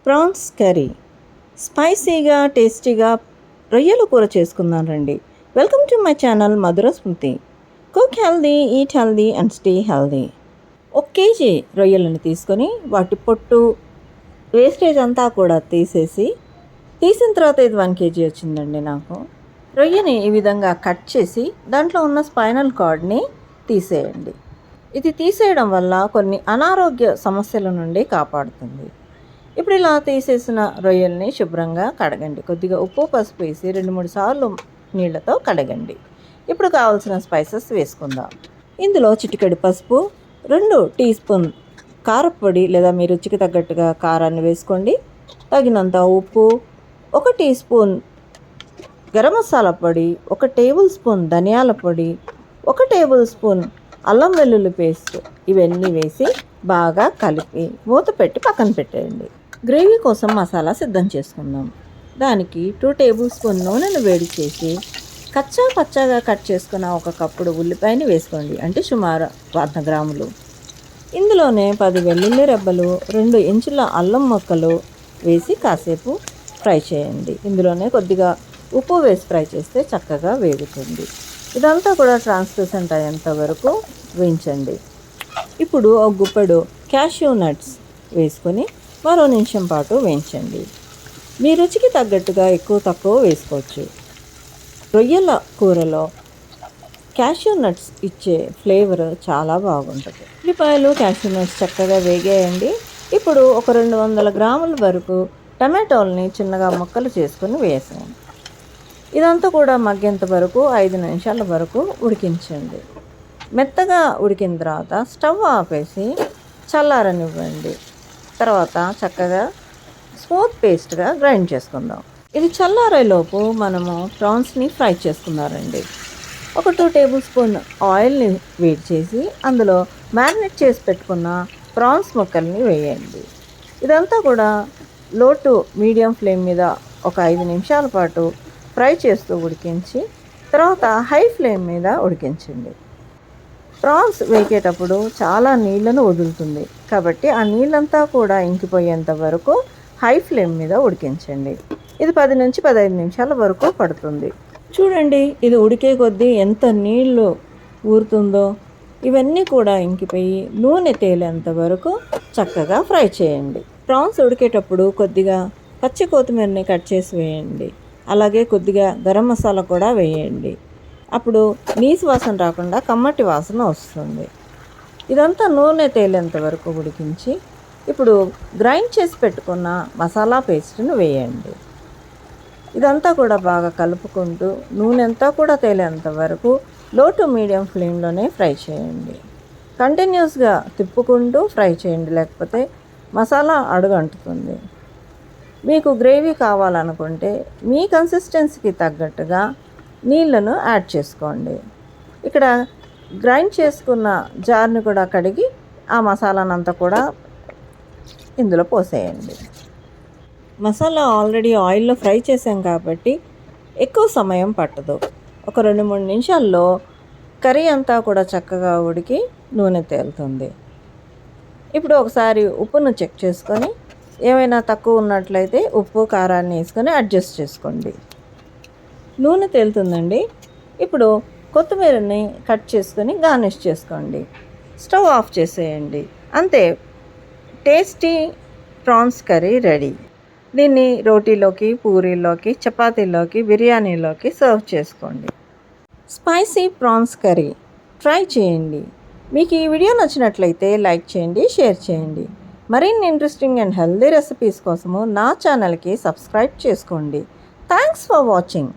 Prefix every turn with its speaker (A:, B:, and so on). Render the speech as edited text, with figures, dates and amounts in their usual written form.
A: Prawns curry స్పైసీగా టేస్టీగా రొయ్యల కూర చేసుకుందాం రండి. Welcome to my channel Madhura Smriti. Cook healthy, eat healthy and stay healthy. 1 KG రొయ్యలను తీసుకొని వాటి పొట్టు వేస్టేజ్ అంతా కూడా తీసిన తర్వాత ఇది 1 కేజీ వచ్చిందండి నాకు. రొయ్యని ఈ విధంగా కట్ చేసి దాంట్లో ఉన్న స్పైనల్ కార్డ్ని తీసేయండి. ఇది తీసేయడం వల్ల కొన్ని అనారోగ్య సమస్యల నుండి కాపాడుతుంది. ఇప్పుడు ఇలా తీసేసిన రొయ్యల్ని శుభ్రంగా కడగండి. కొద్దిగా ఉప్పు పసుపు వేసి 2-3 సార్లు నీళ్ళతో కడగండి. ఇప్పుడు కావాల్సిన స్పైసెస్ వేసుకుందాం. ఇందులో చిటికెడు పసుపు, 2 టీ స్పూన్ కారపొడి లేదా మీ రుచికి తగ్గట్టుగా కారాన్ని వేసుకోండి. తగినంత ఉప్పు, 1 టీ స్పూన్ గరం మసాలా పొడి, 1 టేబుల్ స్పూన్ ధనియాల పొడి, 1 టేబుల్ స్పూన్ అల్లం వెల్లుల్లి పేస్ట్ ఇవన్నీ వేసి బాగా కలిపి మూత పెట్టి పక్కన పెట్టేయండి. గ్రేవీ కోసం మసాలా సిద్ధం చేసుకుందాం. దానికి 2 టేబుల్ స్పూన్ నూనెను వేడి చేసి పచ్చాగా కట్ చేసుకున్న 1 కప్పుడు ఉల్లిపాయని వేసుకోండి, అంటే సుమారు 100 గ్రాములు. ఇందులోనే 10 వెల్లుల్లి రెబ్బలు, 2 ఇంచుల అల్లం ముక్కలు వేసి కాసేపు ఫ్రై చేయండి. ఇందులోనే కొద్దిగా ఉప్పు వేసి ఫ్రై చేస్తే చక్కగా వేగుతుంది. ఇదంతా కూడా ట్రాన్స్లూసెంట్ అయ్యేంత వరకు వేయించండి. ఇప్పుడు ఒక గుప్పెడు క్యాష్యూ నట్స్ వేసుకొని మరో నిమిషం పాటు వేయించండి. మీ రుచికి తగ్గట్టుగా ఎక్కువ తక్కువ వేసుకోవచ్చు. రొయ్యల కూరలో క్యాష్యూ నట్స్ ఇచ్చే ఫ్లేవర్ చాలా బాగుంటుంది. ఉల్లిపాయలు క్యాష్యూ నట్స్ చక్కగా వేగేయండి. ఇప్పుడు ఒక 200 గ్రాముల వరకు టమాటోల్ని చిన్నగా ముక్కలు చేసుకొని వేసేయండి. ఇదంతా కూడా మగ్గేంత వరకు 5 నిమిషాల వరకు ఉడికించండి. మెత్తగా ఉడికిన తర్వాత స్టవ్ ఆపేసి చల్లారనివ్వండి. తర్వాత చక్కగా స్మూత్ పేస్ట్గా గ్రైండ్ చేసుకుందాం. ఇది చల్లారేలోపు మనము ప్రాన్స్ని ఫ్రై చేసుకున్నారండి. ఒక 2 టేబుల్ స్పూన్ ఆయిల్ని వేడి చేసి అందులో మ్యారినేట్ చేసి పెట్టుకున్న ప్రాన్స్ ముక్కల్ని వేయండి. ఇదంతా కూడా లో టు మీడియం ఫ్లేమ్ మీద ఒక 5 నిమిషాల పాటు ఫ్రై చేస్తూ ఉడికించి తర్వాత హై ఫ్లేమ్ మీద ఉడికించండి. ప్రాన్స్ వేగేటప్పుడు చాలా నీళ్లను వదులుతుంది కాబట్టి ఆ నీళ్ళంతా కూడా ఇంకిపోయేంత వరకు హై ఫ్లేమ్ మీద ఉడికించండి. ఇది 10 నుంచి 15 నిమిషాల వరకు పడుతుంది. చూడండి, ఇది ఉడికే కొద్దీ ఎంత నీళ్లు ఊరుతుందో. ఇవన్నీ కూడా ఇంకిపోయి నూనె తేలేంత వరకు చక్కగా ఫ్రై చేయండి. ప్రాన్స్ ఉడికేటప్పుడు కొద్దిగా పచ్చి కొత్తిమీరని కట్ చేసి వేయండి. అలాగే కొద్దిగా గరం మసాలా కూడా వేయండి. అప్పుడు నీసు వాసన రాకుండా కమ్మటి వాసన వస్తుంది. ఇదంతా నూనె తేలేంత వరకు ఉడికించి ఇప్పుడు గ్రైండ్ చేసి పెట్టుకున్న మసాలా పేస్ట్ను వేయండి. ఇదంతా కూడా బాగా కలుపుకుంటూ నూనె అంతా కూడా తేలేంత వరకు లో టు మీడియం ఫ్లేమ్లోనే ఫ్రై చేయండి. కంటిన్యూస్గా తిప్పుకుంటూ ఫ్రై చేయండి, లేకపోతే మసాలా అడుగంటుతుంది. మీకు గ్రేవీ కావాలనుకుంటే మీ కన్సిస్టెన్సీకి తగ్గట్టుగా నీళ్ళను యాడ్ చేసుకోండి. ఇక్కడ గ్రైండ్ చేసుకున్న జార్ని కూడా కడిగి ఆ మసాలానంతా కూడా ఇందులో పోసేయండి. మసాలా ఆల్రెడీ ఆయిల్లో ఫ్రై చేసాం కాబట్టి ఎక్కువ సమయం పట్టదు. ఒక 2-3 నిమిషాల్లో కర్రీ అంతా కూడా చక్కగా ఉడికి నూనె తేలుతుంది. ఇప్పుడు ఒకసారి ఉప్పును చెక్ చేసుకొని ఏమైనా తక్కువ ఉన్నట్లయితే ఉప్పు కారాన్ని వేసుకొని అడ్జస్ట్ చేసుకోండి. నూనె తేలుతుందండి. ఇప్పుడు కొత్తిమీరని కట్ చేసుకొని గార్నిష్ చేసుకోండి. స్టవ్ ఆఫ్ చేసేయండి. అంతే, టేస్టీ ప్రాన్స్ కర్రీ రెడీ. దీన్ని రోటీలోకి, పూరీలోకి, చపాతీలోకి, బిర్యానీలోకి సర్వ్ చేసుకోండి. స్పైసీ ప్రాన్స్ కర్రీ ట్రై చేయండి. మీకు ఈ వీడియో నచ్చినట్లయితే లైక్ చేయండి, షేర్ చేయండి. మరిన్ని ఇంట్రెస్టింగ్ అండ్ హెల్దీ రెసిపీస్ కోసము నా ఛానల్కి సబ్స్క్రైబ్ చేసుకోండి. Thanks for watching.